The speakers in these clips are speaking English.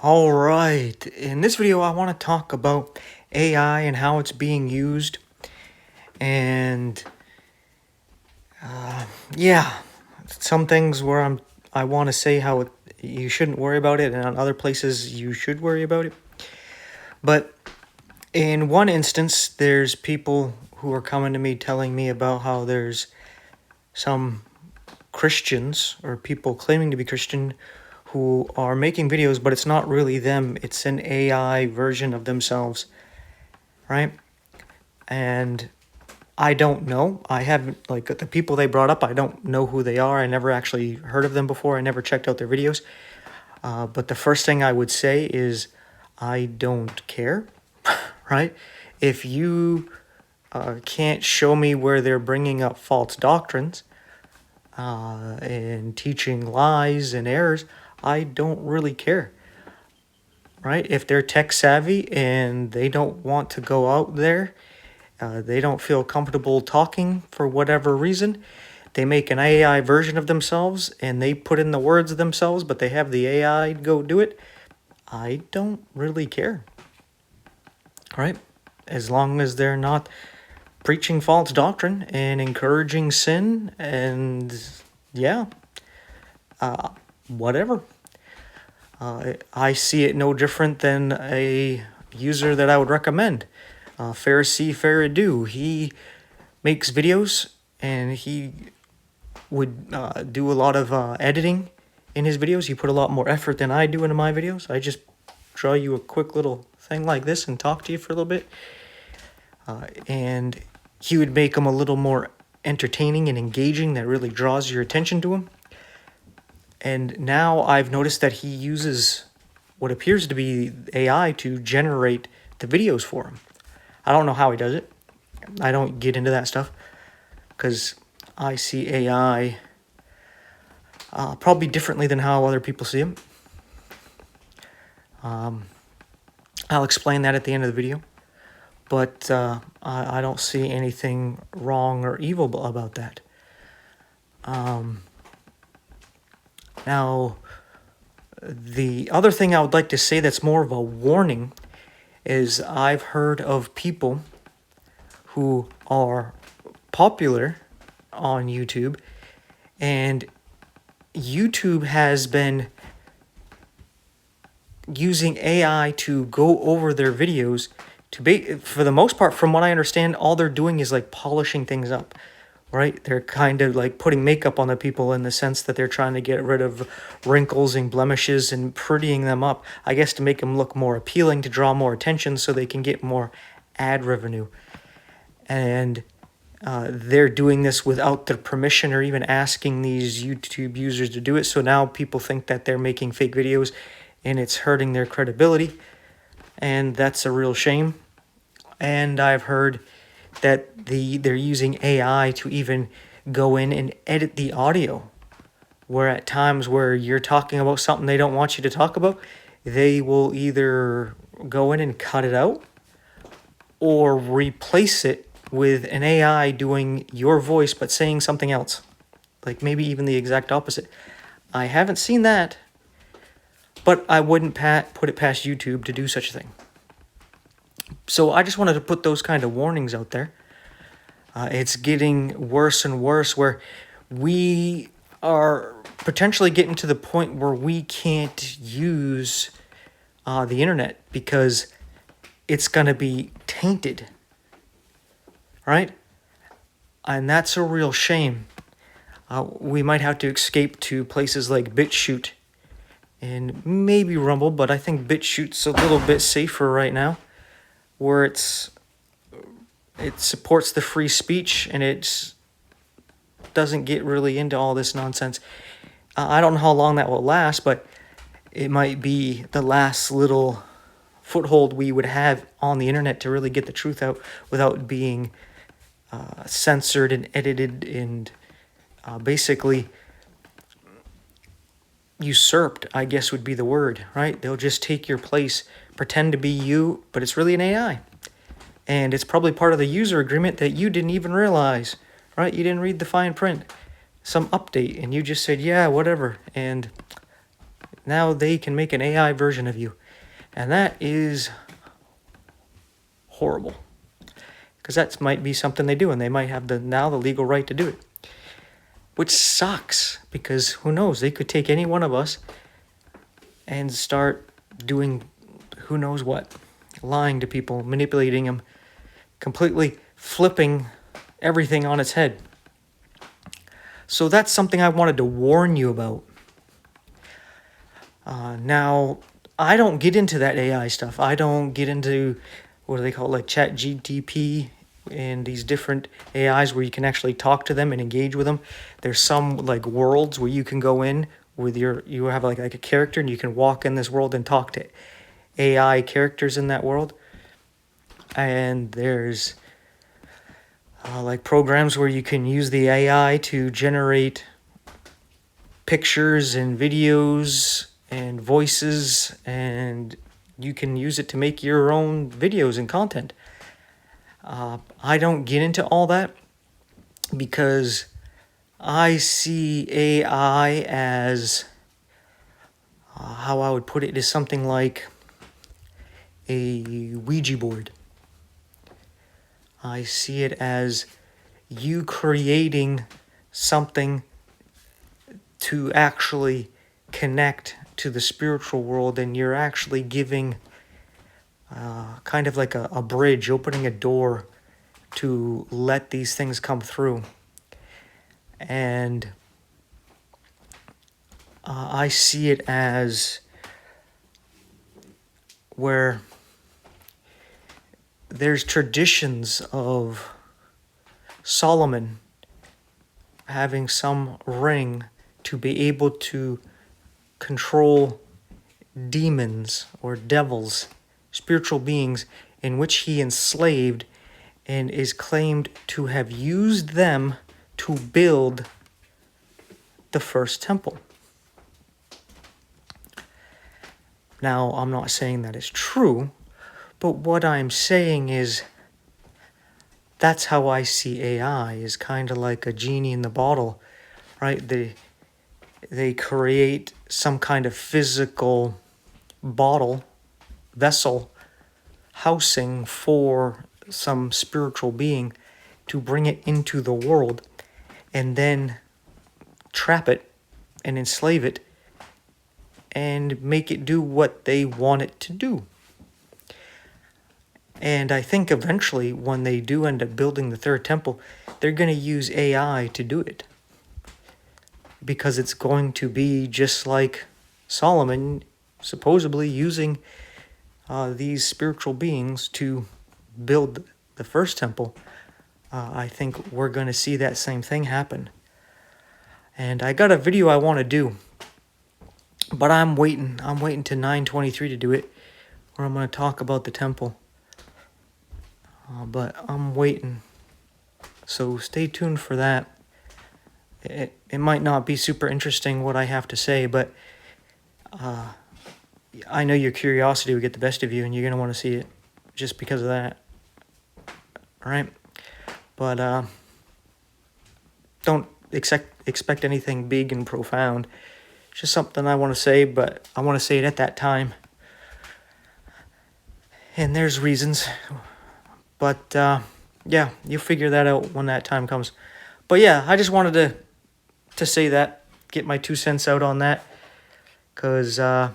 All right, in this video I want to talk about AI and how it's being used, and yeah, some things where I want to say how you shouldn't worry about it, and on other places you should worry about it. But in one instance, there's people who are coming to me telling me about how there's some Christians or people claiming to be Christian who are making videos, but it's not really them. It's an AI version of themselves, right? And I don't know. I haven't, like, the people they brought up, I don't know who they are. I never actually heard of them before. I never checked out their videos. But the first thing I would say is I don't care, right? If you can't show me where they're bringing up false doctrines and teaching lies and errors, I don't really care, right? If they're tech savvy and they don't want to go out there, they don't feel comfortable talking for whatever reason, they make an AI version of themselves and they put in the words themselves, but they have the AI go do it. I don't really care, right? As long as they're not preaching false doctrine and encouraging sin and whatever. I see it no different than a user that I would recommend. Pharisee Faradu. He makes videos and he would do a lot of editing in his videos. He put a lot more effort than I do into my videos. I just draw you a quick little thing like this and talk to you for a little bit. And he would make them a little more entertaining and engaging that really draws your attention to him. And now I've noticed that he uses what appears to be AI to generate the videos for him. I don't know how he does it. I don't get into that stuff because I see AI probably differently than how other people see him. I'll explain that at the end of the video. But I don't see anything wrong or evil about that. Now, the other thing I would like to say that's more of a warning is I've heard of people who are popular on YouTube, and YouTube has been using AI to go over their videos to for the most part, from what I understand, all they're doing is like polishing things up, right? They're kind of like putting makeup on the people in the sense that they're trying to get rid of wrinkles and blemishes and prettying them up, I guess, to make them look more appealing, to draw more attention so they can get more ad revenue. And they're doing this without their permission or even asking these YouTube users to do it. So now people think that they're making fake videos and it's hurting their credibility. And that's a real shame. And I've heard that they're using AI to even go in and edit the audio, where at times where you're talking about something they don't want you to talk about, they will either go in and cut it out or replace it with an AI doing your voice but saying something else, like maybe even the exact opposite. I haven't seen that, but I wouldn't put it past YouTube to do such a thing. So I just wanted to put those kind of warnings out there. It's getting worse and worse, where we are potentially getting to the point where we can't use the internet because it's going to be tainted, right? And that's a real shame. We might have to escape to places like Bitchute and maybe Rumble, but I think Bitchute's a little bit safer right now, where it supports the free speech and it doesn't get really into all this nonsense. I don't know how long that will last, but it might be the last little foothold we would have on the internet to really get the truth out without being censored and edited and basically usurped, I guess would be the word, right? They'll just take your place, pretend to be you, but it's really an AI. And it's probably part of the user agreement that you didn't even realize, right? You didn't read the fine print, some update, and you just said, yeah, whatever. And now they can make an AI version of you. And that is horrible. Because that might be something they do, and they might have the legal right to do it. Which sucks, because who knows, they could take any one of us and start doing who knows what. Lying to people, manipulating them, completely flipping everything on its head. So that's something I wanted to warn you about. Now, I don't get into that AI stuff. I don't get into, what do they call it, like ChatGPT and these different AIs where you can actually talk to them and engage with them. There's some like worlds where you can go in with you have like a character, and you can walk in this world and talk to AI characters in that world. And there's like programs where you can use the AI to generate pictures and videos and voices, and you can use it to make your own videos and content. I don't get into all that because I see AI as, how I would put it, is something like a Ouija board. I see it as you creating something to actually connect to the spiritual world, and you're actually giving kind of like a bridge, opening a door to let these things come through. And I see it as where there's traditions of Solomon having some ring to be able to control demons or devils, spiritual beings, in which he enslaved and is claimed to have used them to build the first temple. Now, I'm not saying that is true, but what I'm saying is that's how I see AI, is kind of like a genie in the bottle, right? They create some kind of physical bottle, vessel, housing for some spiritual being to bring it into the world, and then trap it and enslave it and make it do what they want it to do. And I think eventually, when they do end up building the third temple, they're going to use AI to do it. Because it's going to be just like Solomon supposedly using these spiritual beings to build the first temple. I think we're going to see that same thing happen. And I got a video I want to do, but I'm waiting to 9:23 to do it, where I'm going to talk about the temple. But I'm waiting, so stay tuned for that. It might not be super interesting what I have to say, but I know your curiosity will get the best of you, and you're going to want to see it just because of that. All right? But don't expect anything big and profound. It's just something I want to say, but I want to say it at that time. And there's reasons. But yeah, you'll figure that out when that time comes. But yeah, I just wanted to say that, get my 2 cents out on that, because I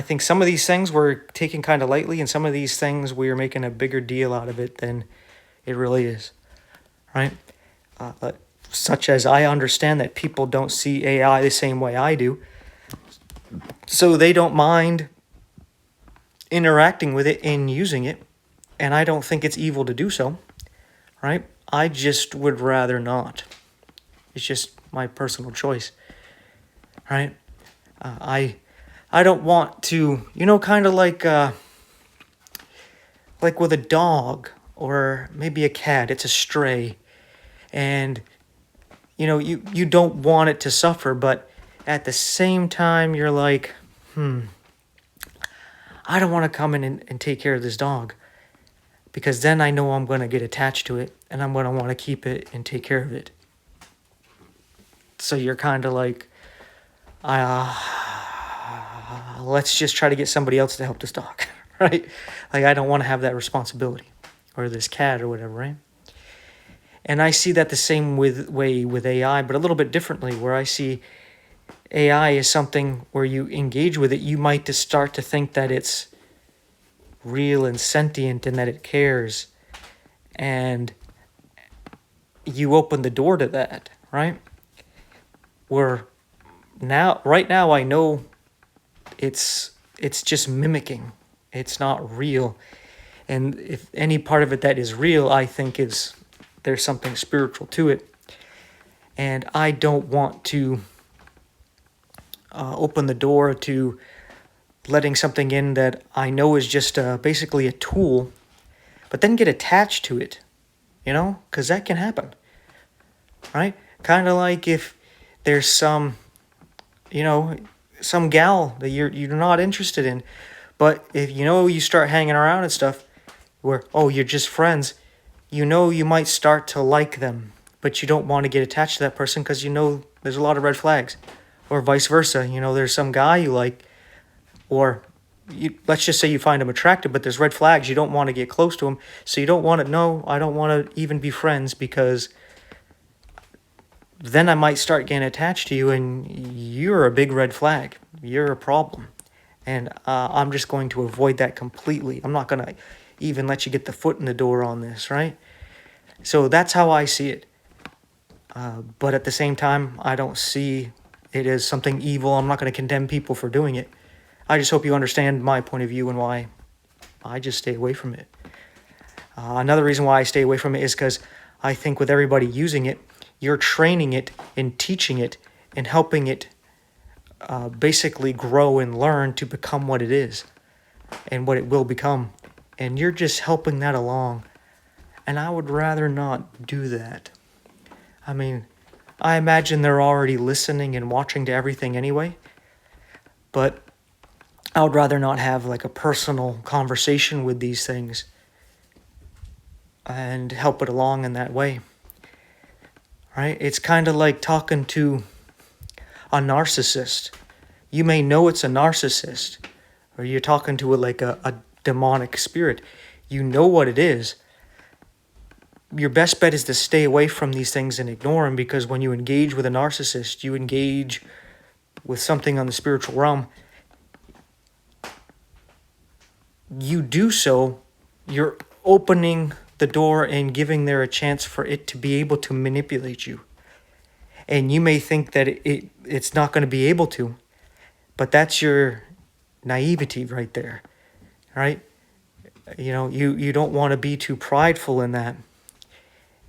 think some of these things we're taking kind of lightly, and some of these things we are making a bigger deal out of it than it really is, right? Such as I understand that people don't see AI the same way I do, so they don't mind interacting with it and using it, and I don't think it's evil to do so, right? I just would rather not. It's just my personal choice, right? I don't want to, kind of like with a dog or maybe a cat. It's a stray, and you don't want it to suffer, but at the same time you're like, I don't want to come in and take care of this dog, because then I know I'm going to get attached to it, and I'm going to want to keep it and take care of it. So you're kind of like, let's just try to get somebody else to help this dog, right? Like, I don't want to have that responsibility, or this cat or whatever, right? And I see that the same way with AI, but a little bit differently, where I see AI is something where you engage with it, you might just start to think that it's real and sentient and that it cares. And you open the door to that, right? Where right now I know it's just mimicking. It's not real. And if any part of it that is real, I think there's something spiritual to it. And I don't want to open the door to letting something in that I know is just basically a tool, but then get attached to it, because that can happen, right? Kind of like if there's some gal that you're not interested in, but if you start hanging around and stuff where, you're just friends, you might start to like them, but you don't want to get attached to that person because there's a lot of red flags. Or vice versa, there's some guy you like, or let's just say you find him attractive, but there's red flags. You don't want to get close to him, so you don't want to. No, I don't want to even be friends, because then I might start getting attached to you, and you're a big red flag. You're a problem, and I'm just going to avoid that completely. I'm not going to even let you get the foot in the door on this, right? So that's how I see it. But at the same time, I don't see it as something evil. I'm not going to condemn people for doing it. I just hope you understand my point of view and why I just stay away from it. Another reason why I stay away from it is because I think with everybody using it, you're training it and teaching it and helping it basically grow and learn to become what it is and what it will become. And you're just helping that along. And I would rather not do that. I mean, I imagine they're already listening and watching to everything anyway, but I would rather not have like a personal conversation with these things and help it along in that way, right? It's kind of like talking to a narcissist. You may know it's a narcissist, or you're talking to a demonic spirit. You know what it is. Your best bet is to stay away from these things and ignore them, because when you engage with a narcissist, you engage with something on the spiritual realm. You do so, you're opening the door and giving there a chance for it to be able to manipulate you. And you may think that it's not going to be able to, but that's your naivety right there, right? You don't want to be too prideful in that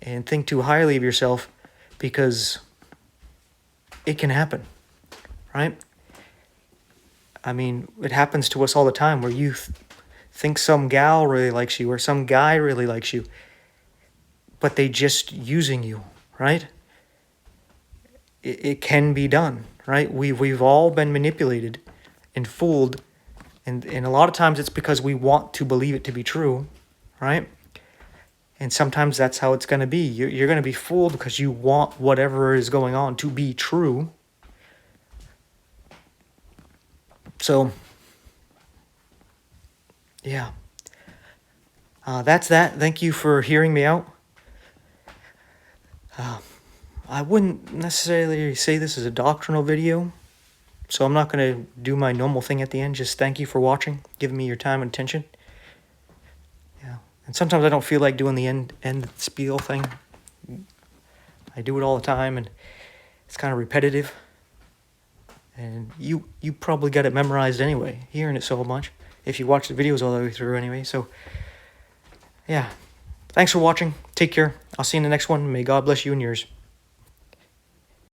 and think too highly of yourself, because it can happen, right? I mean, it happens to us all the time where you think some gal really likes you or some guy really likes you, but they just using you, right? It can be done, right? We've all been manipulated and fooled, and a lot of times it's because we want to believe it to be true, right? And sometimes that's how it's going to be. You're going to be fooled because you want whatever is going on to be true. So, yeah. That's that. Thank you for hearing me out. I wouldn't necessarily say this is a doctrinal video, so I'm not going to do my normal thing at the end. Just thank you for watching, giving me your time and attention. And sometimes I don't feel like doing the end spiel thing. I do it all the time, and it's kind of repetitive. And you probably got it memorized anyway, hearing it so much, if you watch the videos all the way through anyway. So, yeah. Thanks for watching. Take care. I'll see you in the next one. May God bless you and yours.